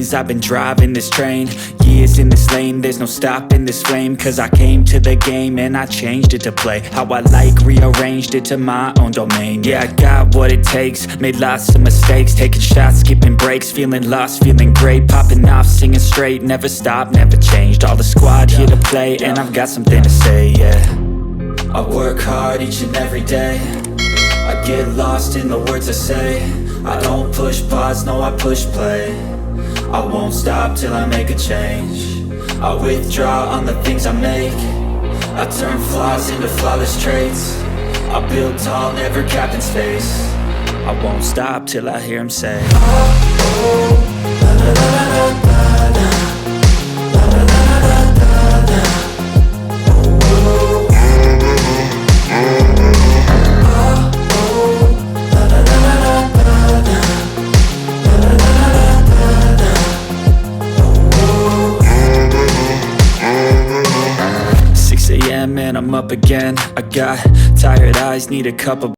things. I've been driving this train, years in this lane, there's no stopping this flame. Cause I came to the game and I changed it to play how I like, rearranged it to my own domain. Yeah, I got what it takes, made lots of mistakes, taking shots, skipping breaks, feeling lost, feeling great, popping off, singing straight, never stopped, never changed. All the squad here to play, and I've got something to say, yeah. I work hard each and every day, I get lost in the words I say. I don't push pause, no, I push play. I won't stop till I make a change. I withdraw on the things I make. I turn flaws into flawless traits. I build tall, never capped in space. I won't stop till I hear him say, oh, oh, la la la la la la, la la la la la la, oh, oh, oh, la la la la la la, la la la la la la, oh, oh. 6 a.m. and I'm up again. I got tired eyes, need a cup of